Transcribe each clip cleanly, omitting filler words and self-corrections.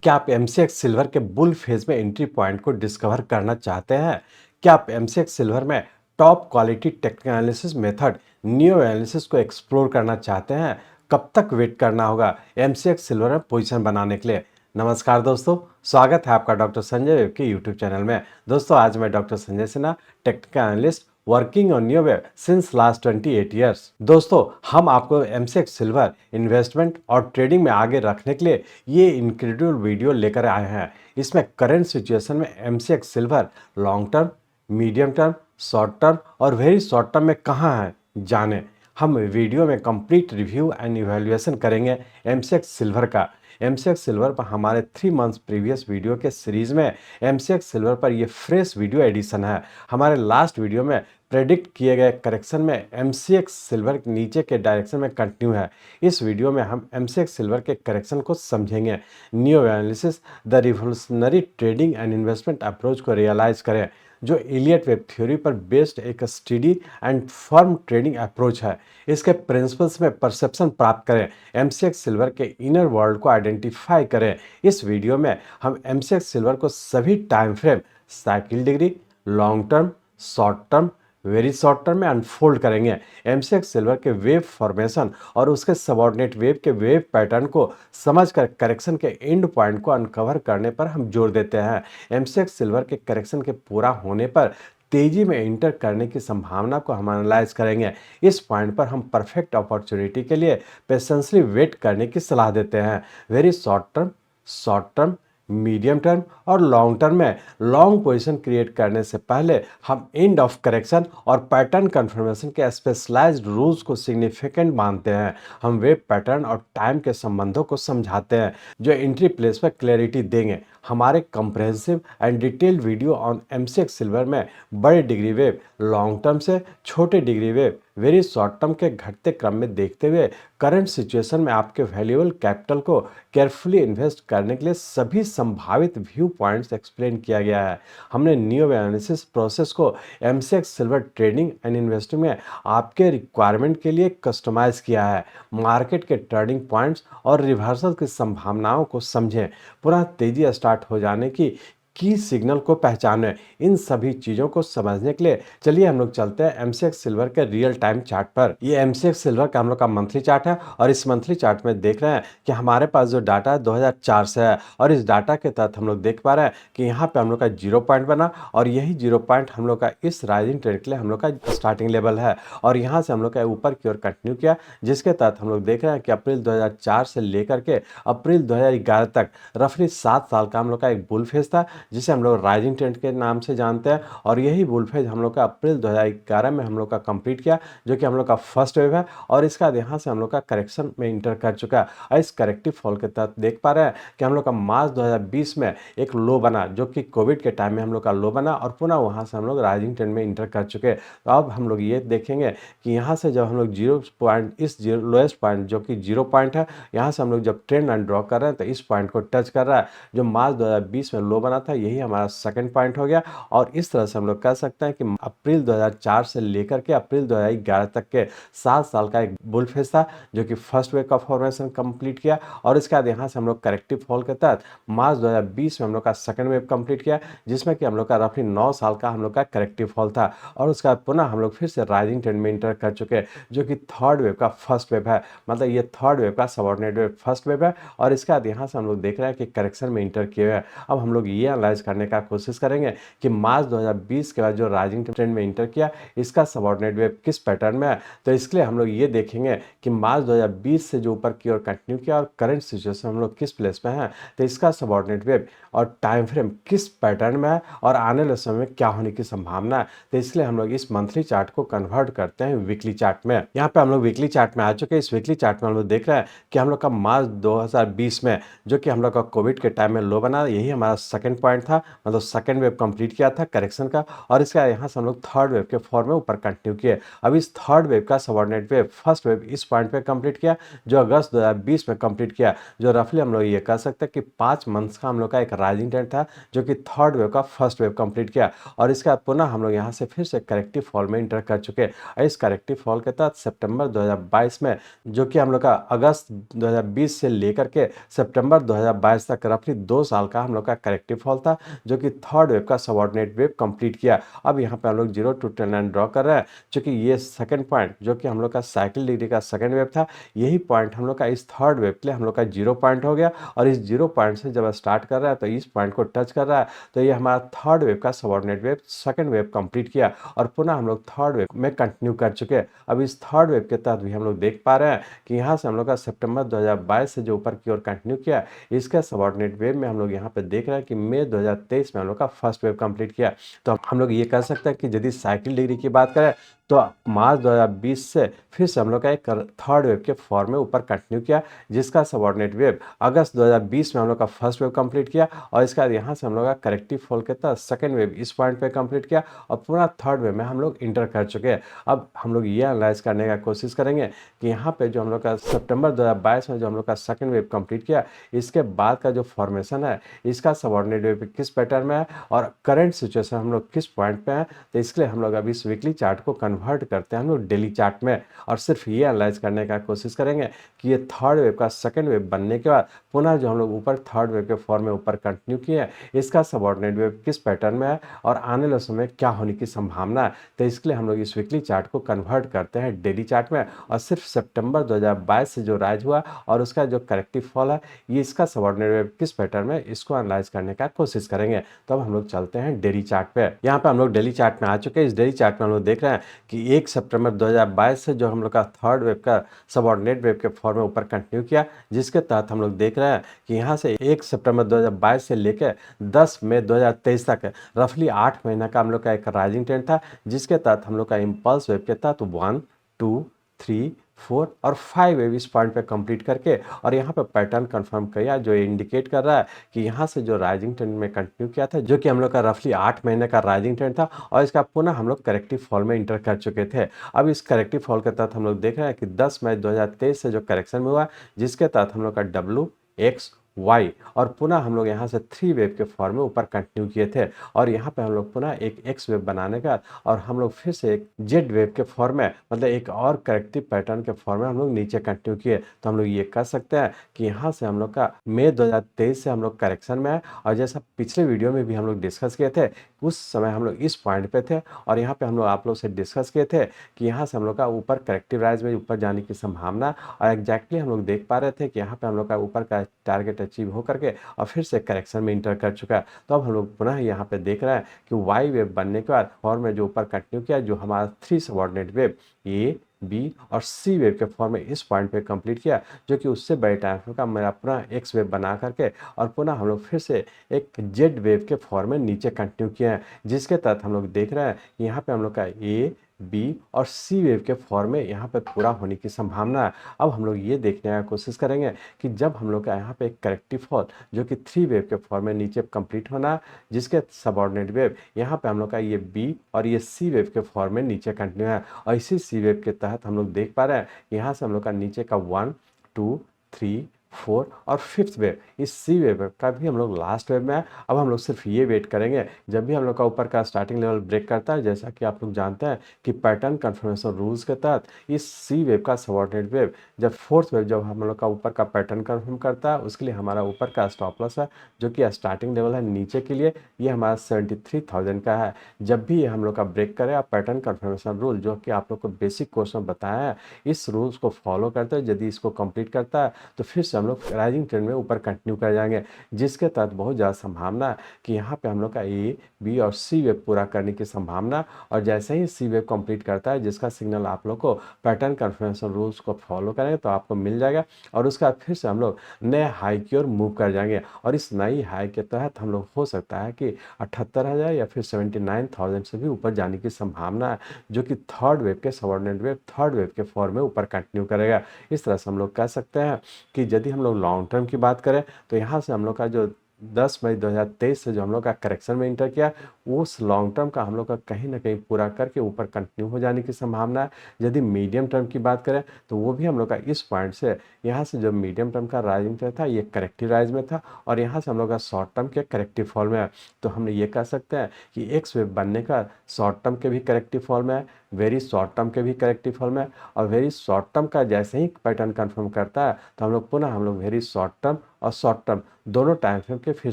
क्या आप MCX silver के बुल फेज में एंट्री पॉइंट को डिस्कवर करना चाहते हैं? क्या आप एमसीएक्स सिल्वर में top quality technical analysis method neo analysis को एक्सप्लोर करना चाहते हैं? कब तक वेट करना होगा एमसीएक्स सिल्वर में पोजीशन बनाने के लिए? नमस्कार दोस्तों, स्वागत है आपका डॉक्टर संजय वेब के यूट्यूब चैनल में। दोस्तों, आज मैं doctor Sanjay Sinha, technical analyst working on neo web since last 28 years. दोस्तों, हम आपको एमसीएक्स सिल्वर इन्वेस्टमेंट और ट्रेडिंग में आगे रखने के लिए ये इनक्रेडिबल वीडियो लेकर आए हैं। इसमें करंट सिचुएशन में MCX silver long term, medium term, short term और वेरी शॉर्ट टर्म में कहाँ है जाने। हम वीडियो में कंप्लीट रिव्यू एंड इवैल्यूएशन करेंगे एमसीएक्स सिल्वर का। एमसीएक्स सिल्वर पर हमारे 3 मंथ्स प्रीवियस वीडियो के सीरीज में एमसीएक्स सिल्वर पर ये फ्रेश वीडियो एडिशन है। हमारे लास्ट वीडियो में प्रेडिक्ट किए गए करेक्शन में एमसीएक्स सिल्वर नीचे के डायरेक्शन में कंटिन्यू है। इस वीडियो में हम एमसीएक्स सिल्वर के करेक्शन को समझेंगे, neo analysis the revolutionary trading and investment approach को रियलाइज करें, जो इलियट वेब थ्योरी पर बेस्ड एक study and firm trading approach है। इसके प्रिंसिपल्स में परसेप्शन प्राप्त करें, एमसीएक्स सिल्वर के इनर वर्ल्ड को आइडेंटिफाई करें। इस वीडियो में हम एमसीएक्स सिल्वर को सभी time frame, cycle degree, long term, short term, very short term में अनफोल्ड करेंगे। एमसीएक्स सिल्वर के वेव फॉर्मेशन और उसके सबऑर्डिनेट वेव के वेव पैटर्न को समझकर करेक्शन के एंड पॉइंट को अनकवर करने पर हम जोर देते हैं। एमसीएक्स सिल्वर के करेक्शन के पूरा होने पर तेजी में इंटर करने की संभावना को हम एनालाइज करेंगे। इस पॉइंट पर हम परफेक्ट अपॉर्चुनिटी के लिए पेशेंसली वेट करने की सलाह देते हैं। Very short term, short term, medium term और लॉन्ग टर्म में लॉन्ग पोजीशन क्रिएट करने से पहले हम एंड ऑफ करेक्शन और पैटर्न कंफर्मेशन के स्पेशलाइज्ड रूल्स को सिग्निफिकेंट मानते हैं। हम वेब पैटर्न और टाइम के संबंधों को समझाते हैं, जो एंट्री प्लेस पर क्लैरिटी देंगे। हमारे comprehensive and detailed video on MCX silver में बड़े डिग्री वेव लॉन्ग टर्म से छोटे degree wave very short term के घटते क्रम में देखते हुए करंट सिचुएशन में आपके वैल्यूएबल कैपिटल को केयरफुली इन्वेस्ट करने के लिए सभी संभावित व्यू पॉइंट्स एक्सप्लेन किया गया है। हमने नियो एनालिसिस प्रोसेस को MCX silver trading and investing में आपके रिक्वायरमेंट के लिए कस्टमाइज किया है। मार्केट के टर्निंग पॉइंट्स और रिवर्सल की संभावनाओं को समझें, पुनः तेजी स्टार्ट हो जाने की सिग्नल को पहचानें। इन सभी चीज़ों को समझने के लिए चलिए हम लोग चलते हैं एमसीएक्स सिल्वर के रियल टाइम चार्ट पर। ये एमसीएक्स सिल्वर का हम लोग का मंथली चार्ट है और इस मंथली चार्ट में देख रहे हैं कि हमारे पास जो डाटा है 2004 से है और इस डाटा के तहत हम लोग देख पा रहे हैं कि यहाँ पे हम लोग का 0 पॉइंट बना और यही 0 पॉइंट हम लोग का इस राइजिंग ट्रेंड के लिए हम लोग का स्टार्टिंग लेवल है और यहाँ से हम लोग का ऊपर की ओर कंटिन्यू किया, जिसके तहत हम लोग देख रहे हैं कि अप्रैल 2004 से लेकर के अप्रैल 2011 तक रफली 7 साल का हम लोग का एक बुल फेज था, जिसे हम लोग राइजिंग ट्रेंड के नाम से जानते हैं। और यही बुल फेज हम लोग का अप्रैल 2011 में हम लोग का कंप्लीट किया, जो कि हम लोग का फर्स्ट वेव है और इसका यहाँ से हम लोग का करेक्शन में इंटर कर चुका है। और इस करेक्टिव फॉल के तहत देख पा रहे हैं कि हम लोग का मार्च 2020 में एक लो बना, जो कि कोविड के टाइम में हम लोग का लो बना और पुनः वहाँ से हम लोग राइजिंग ट्रेंड में इंटर कर चुके हैं। तो अब हम लोग ये देखेंगे कि यहाँ से जब हम लोग 0 पॉइंट, इस लोएस्ट पॉइंट जो कि 0 पॉइंट है, यहाँ से हम लोग जब ट्रेंड लाइन ड्रॉ कर रहे हैं तो इस पॉइंट को टच कर रहा है जो मार्च 2020 में लो बना था। यही हमारा सेकंड पॉइंट हो गया और इस तरह से हम लोग कह सकते हैं कि अप्रैल 2004 से लेकर के अप्रैल 2011 तक के 7 साल का एक बुल फेज था, जो कि फर्स्ट वेव का फॉर्मेशन कंप्लीट किया और इसके बाद यहाँ से हम लोग करेक्टिव फॉल के तहत मार्च 2020 में हम लोग का सेकंड वेव कंप्लीट किया, जिसमें कि हम लोग का रफली 9 साल का हम लोग का करेक्टिव फॉल था और उसके बाद पुनः हम लोग फिर से राइजिंग ट्रेंड में इंटर कर चुके हैं, जो कि थर्ड वेव का फर्स्ट वेव है। मतलब ये थर्ड वेव का सबऑर्डिनेट वेव फर्स्ट वेव है और इसके बाद यहाँ से हम लोग देख रहे हैं कि करेक्शन में इंटर किए हुए हैं। अब हम लोग ये एनालाइज करने का कोशिश करेंगे कि मार्च 2020 के बाद जो राइजिंग ट्रेंड में इंटर किया, इसका सबऑर्डिनेट वेव किस पैटर्न में है। तो इसके लिए हम लोग ये देखेंगे कि मार्च 2020 से जो ऊपर की ओर कंटिन्यू किया और करंट सिचुएशन हम लोग किस प्लेस में है, तो इसका सबऑर्डिनेट वेव और टाइम फ्रेम किस पैटर्न में है और आने वाले समय में क्या होने की संभावना है। तो इसलिए हम लोग इस मंथली चार्ट को कन्वर्ट करते हैं वीकली चार्ट में। यहाँ पे हम लोग वीकली चार्ट में आ चुके हैं। इस वीकली चार्ट में हम लोग देख रहे हैं कि हम लोग का मार्च 2020 में, जो कि हम लोग का कोविड के टाइम में लो बना, यही हमारा सेकंड पॉइंट पॉइंट था, मतलब सेकंड वेव कंप्लीट किया था करेक्शन का, और इसका यहाँ से हम लोग थर्ड वेव के फॉर्म में ऊपर कंटिन्यू किए। अब इस थर्ड वेव का सबऑर्डिनेट वेव फर्स्ट वेव इस पॉइंट पे कंप्लीट किया, जो अगस्त 2020 में कंप्लीट किया, जो रफली हम लोग ये कह सकते हैं कि 5 मंथ्स का हम लोग का एक राइजिंग ट्रेंड था, जो कि थर्ड वेव का फर्स्ट वेव कंप्लीट किया। और इसके बाद पुनः हम लोग यहाँ से फिर से करेक्टिव फॉल में इंटर कर चुके हैं। इस करेक्टिव फॉल के तहत सितंबर 2022 में, जो कि हम लोग का अगस्त 2020 से लेकर के सितंबर 2022 तक रफली 2 साल का हम लोग का करेक्टिव फॉल था, जो कि थर्ड वेव का सबऑर्डिनेट वेव कंप्लीट किया। अब यहाँ पे हम लोग 0 to 10 लाइन ड्रॉ कर रहे हैं, क्योंकि ये सेकंड पॉइंट जो कि हम लोग का साइकिल डिग्री का सेकंड वेव था, यही पॉइंट हम लोग का इस थर्ड वेव के लिए हम लोग का 0 पॉइंट हो गया। और इस 0 पॉइंट से जब स्टार्ट कर रहा है तो इस पॉइंट को टच कर रहा है, तो ये हमारा थर्ड वेव का subordinate wave second wave complete किया, और पुनः हम लोग थर्ड वेव में कंटिन्यू कर चुके हैं। अब इस थर्ड वेव के तहत भी हम लोग देख पा रहे हैं कि यहाँ से हम लोग का सितंबर 2022 से जो ऊपर की ओर कंटिन्यू किया, इसका सबऑर्डिनेट वेव में हम लोग यहाँ पे देख रहे हैं कि मई 2023 में हम लोग का फर्स्ट वेव कंप्लीट किया। तो हम लोग ये कह सकते हैं कि यदि साइकिल डिग्री की बात करें तो मार्च 2020 से फिर से हम लोग का एक थर्ड वेव के फॉर्म में ऊपर कंटिन्यू किया, जिसका सबऑर्डिनेट वेव अगस्त 2020 में हम लोग का फर्स्ट वेव कंप्लीट किया, और इसका यहाँ से हम लोग का करेक्टिव फॉल के तहत सेकंड वेव इस पॉइंट पे कंप्लीट किया, और पूरा थर्ड वेव में हम लोग इंटर कर चुके हैं। अब हम लोग ये एनालाइज करने का कोशिश करेंगे कि यहाँ पे जो हम लोग का सितंबर 2022 में जो हम लोग का सेकंड वेव कंप्लीट किया, इसके बाद का जो फॉर्मेशन है, इसका सबऑर्डिनेट वेव किस पैटर्न में है और करंट सिचुएशन हम लोग किस पॉइंट पे हैं। तो इसके लिए हम लोग अभी इस वीकली चार्ट को कन्वर्ट करते हैं हम लोग डेली चार्ट में, और सिर्फ ये एनालाइज करने का कोशिश करेंगे कि ये थर्ड वेव का सेकंड वेव बनने के बाद पुनः जो हम लोग ऊपर थर्ड वेव के फॉर्म में ऊपर कंटिन्यू किए हैं, इसका सबऑर्डिनेट वेव किस पैटर्न में है और आने वाले समय क्या होने की संभावना है। तो इसके लिए हम लोग इस वीकली चार्ट को कन्वर्ट करते हैं डेली चार्ट में, और सिर्फ सितंबर 2022 से जो राइज हुआ और उसका जो करेक्टिव फॉल है, ये इसका सबऑर्डिनेट वेव किस पैटर्न में, इसको एनालाइज करने का कोशिश करेंगे। तो अब हम लोग चलते हैं डेली चार्ट पे। यहाँ पे हम लोग डेली चार्ट में आ चुके हैं। इस डेली चार्ट में हम लोग देख रहे हैं कि 1 सितंबर 2022 से जो हम लोग का थर्ड वेव का सबऑर्डिनेट वेव के फॉर्म में ऊपर कंटिन्यू किया, जिसके तहत हम लोग देख रहे हैं कि यहाँ से 1 सितंबर 2022 से लेकर 10 मई 2023 तक रफली 8 महीना का हम लोग का एक राइजिंग ट्रेंड था, जिसके तहत हम लोग का इम्पल्स वेव के तहत 1, 2, 3, 4 और 5 वेव इस पॉइंट पे कंप्लीट करके, और यहाँ पे पैटर्न कंफर्म किया, जो इंडिकेट कर रहा है कि यहाँ से जो राइजिंग ट्रेंड में कंटिन्यू किया था, जो कि हम लोग का रफली 8 महीने का राइजिंग ट्रेंड था, और इसका पुनः हम लोग करेक्टिव फॉल में इंटर कर चुके थे। अब इस करेक्टिव फॉल के तहत हम लोग देख रहे हैं कि 10 मई 2023 से जो करेक्शन में हुआ, जिसके तहत हम लोग का डब्ल्यू एक्स वाई और पुनः हम लोग यहाँ से 3 वेव के फॉर्म में ऊपर कंटिन्यू किए थे, और यहाँ पे हम लोग पुनः एक एक्स वेव बनाने का, और हम लोग फिर से एक जेड वेव के फॉर्म में, मतलब एक और करेक्टिव पैटर्न के फॉर्म में हम लोग नीचे कंटिन्यू किए। तो हम लोग ये कह सकते हैं कि यहाँ से हम लोग का मई 2023 से हम लोग करेक्शन में है, और जैसा पिछले वीडियो में भी हम लोग डिस्कस किए थे, उस समय हम लोग इस पॉइंट पे थे, और यहाँ पे हम लोग आप लोग से डिस्कस किए थे कि यहाँ से हम लोग का ऊपर करेक्टिव राइज में ऊपर जाने की संभावना, और एग्जैक्टली हम लोग देख पा रहे थे कि यहाँ पे हम लोग का ऊपर का टारगेट अचीव होकर के और फिर से करेक्शन में इंटर कर चुका है। तो अब हम लोग पुनः यहाँ पे देख रहे हैं कि वाई वेव बनने के बाद फॉर्म में जो ऊपर कंटिन्यू किया, जो हमारा 3 सबऑर्डिनेट वेव ए, बी और सी वेव के फॉर्म में इस पॉइंट पे कंप्लीट किया, जो कि उससे बड़े टाइम का मेरा पुनः एक्स वेव बना करके, और पुनः हम लोग फिर से एक जेड वेव के फॉर्म में नीचे कंटिन्यू किए हैं, जिसके तहत हम लोग देख रहे हैं यहाँ पे हम लोग का ए, बी और सी वेव के फॉर्म में यहाँ पे पूरा होने की संभावना है। अब हम लोग ये देखने का कोशिश करेंगे कि जब हम लोग का यहाँ पे एक करेक्टिव फॉल, जो कि 3 वेव के फॉर्म में नीचे कंप्लीट होना है, जिसके सबऑर्डिनेट वेव यहाँ पे हम लोग का ये बी और ये सी वेव के फॉर्म में नीचे कंटिन्यू है, और इसी सी वेव के तहत हम लोग देख पा रहे हैं यहाँ से हम लोग का नीचे का 1, 2, 3, 4 और 5th वेव, इस सी वेव का भी हम लोग लास्ट वेव में है। अब हम लोग सिर्फ ये वेट करेंगे जब भी हम लोग का ऊपर का स्टार्टिंग लेवल ब्रेक करता है, जैसा कि आप लोग जानते हैं कि पैटर्न कन्फर्मेशन रूल्स के तहत इस सी वेव का सबऑर्डिनेट वेव जब 4th वेव जब हम लोग का ऊपर का पैटर्न कन्फर्म करता है, उसके लिए हमारा ऊपर का स्टॉप लॉस है, जो कि स्टार्टिंग लेवल है नीचे के लिए, ये हमारा 73,000 का है। जब भी ये हम लोग का ब्रेक करे, आप पैटर्न कन्फर्मेशन रूल जो कि आप लोग को बेसिक कोर्स में बताया है, इस रूल्स को फॉलो करते हैं, यदि इसको कंप्लीट करता है तो फिर से हम लोग राइजिंग ट्रेंड में ऊपर कंटिन्यू कर जाएंगे, जिसके तहत बहुत ज़्यादा संभावना है कि यहाँ पे हम लोग का ए, बी और सी वेव पूरा करने की संभावना, और जैसे ही सी वेव कंप्लीट करता है, जिसका सिग्नल आप लोग को पैटर्न कन्फर्मेशन रूल्स को फॉलो करेंगे तो आपको मिल जाएगा, और उसका फिर से हम लोग नए हाई की ओर मूव कर जाएंगे, और इस नई हाई के तहत हम लोग हो सकता है कि 78,000 या फिर 79,000 से भी ऊपर जाने की संभावना है, जो कि थर्ड वेव के सबऑर्डिनेट वेव थर्ड वेव के फॉर्म में ऊपर कंटिन्यू करेगा। इस तरह से हम लोग कह सकते हैं कि यदि हम लोग लॉन्ग टर्म की बात करें तो यहाँ से हम लोग का जो 10 मई 2023 से जो हम लोग का करेक्शन में इंटर किया, उस लॉन्ग टर्म का हम लोग का कहीं ना कहीं पूरा करके ऊपर कंटिन्यू हो जाने की संभावना है। यदि मीडियम टर्म की बात करें तो वो भी हम लोग का इस पॉइंट से, यहाँ से जो मीडियम टर्म का राइजिंग ट्रेंड था ये करेक्टिव राइज में था, और यहाँ से हम लोग का शॉर्ट टर्म के करेक्टिव फॉल में है। तो हम ये कह सकते हैं कि एक्स वेव बनने का शॉर्ट टर्म के भी करेक्टिव फॉल में है, वेरी शॉर्ट टर्म के भी करेक्टिव फॉल में है, और वेरी शॉर्ट टर्म का जैसे ही पैटर्न कंफर्म करता है तो हम लोग पुनः वेरी शॉर्ट टर्म और शॉर्ट टर्म दोनों टाइम फ्रेम के फिर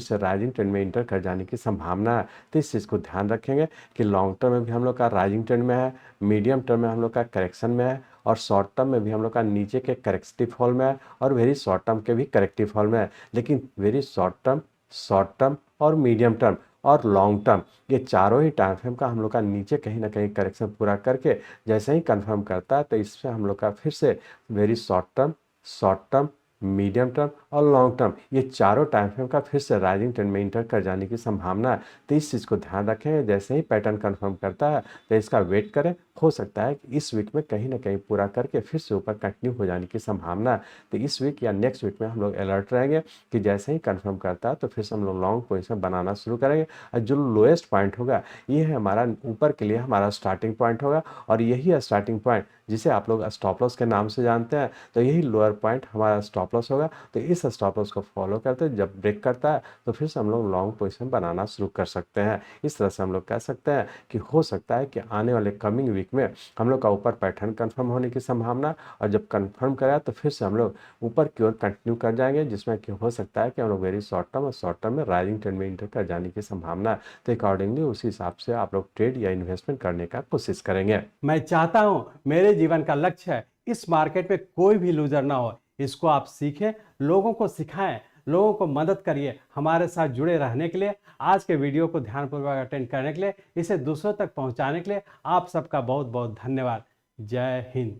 से राइजिंग ट्रेंड में इंटर कर जाने की संभावना है। तो इस चीज़ को ध्यान रखेंगे कि लॉन्ग टर्म में भी हम लोग का राइजिंग ट्रेंड में है, मीडियम टर्म में हम लोग का करेक्शन में है, और शॉर्ट टर्म में भी हम लोग का नीचे के करेक्टिव फॉल में है, और वेरी शॉर्ट टर्म के भी करेक्टिव फॉल में है। लेकिन वेरी शॉर्ट टर्म और मीडियम टर्म और लॉन्ग टर्म, ये चारों ही टाइम फ्रेम का हम लोग का नीचे कहीं ना कहीं करेक्शन पूरा करके जैसे ही कंफर्म करता है तो इससे हम लोग का फिर से very short term, medium term और लॉन्ग टर्म, ये चारों टाइम फ्रेम का फिर से राइजिंग ट्रेंड में इंटर कर जाने की संभावना है। तो इस चीज़ को ध्यान रखें, जैसे ही पैटर्न कंफर्म करता है तो इसका वेट करें, हो सकता है कि इस वीक में कहीं ना कहीं पूरा करके फिर से ऊपर कंटिन्यू हो जाने की संभावना है। तो इस वीक या नेक्स्ट वीक में हम लोग अलर्ट रहेंगे कि जैसे ही कंफर्म करता है तो फिर से हम लोग लॉन्ग पोजीशन बनाना शुरू करेंगे, और जो लोएस्ट पॉइंट होगा ये है हमारा ऊपर के लिए हमारा स्टार्टिंग पॉइंट होगा, और यही है स्टार्टिंग पॉइंट जिसे आप लोग स्टॉप लॉस के नाम से जानते हैं। तो यही लोअर पॉइंट हमारा स्टॉप लॉस होगा। तो इस स्टॉप लॉस को फॉलो करते जब ब्रेक करता है तो फिर से हम लोग लॉन्ग पोजीशन बनाना शुरू कर सकते हैं। इस तरह से हम लोग कह सकते हैं कि हो सकता है कि आने वाले कमिंग वीक में हम लोग का ऊपर पैटर्न कंफर्म होने की संभावना, और जब कंफर्म करा तो फिर से हम लोग ऊपर की ओर कंटिन्यू कर जाएंगे, जिसमें कि हो सकता है कि हम लोग वेरी शॉर्ट टर्म और शॉर्ट टर्म में राइजिंग ट्रेंड में इंटर कर जाने की संभावना है। तो अकॉर्डिंगली उसी हिसाब से आप लोग ट्रेड या इन्वेस्टमेंट करने का कोशिश करेंगे। मैं चाहता हूं मेरे जीवन का लक्ष्य है इस मार्केट में कोई भी लूजर ना हो। इसको आप सीखें, लोगों को सिखाएं, लोगों को मदद करिए। हमारे साथ जुड़े रहने के लिए, आज के वीडियो को ध्यानपूर्वक अटेंड करने के लिए, इसे दूसरों तक पहुंचाने के लिए आप सबका बहुत बहुत धन्यवाद। जय हिंद।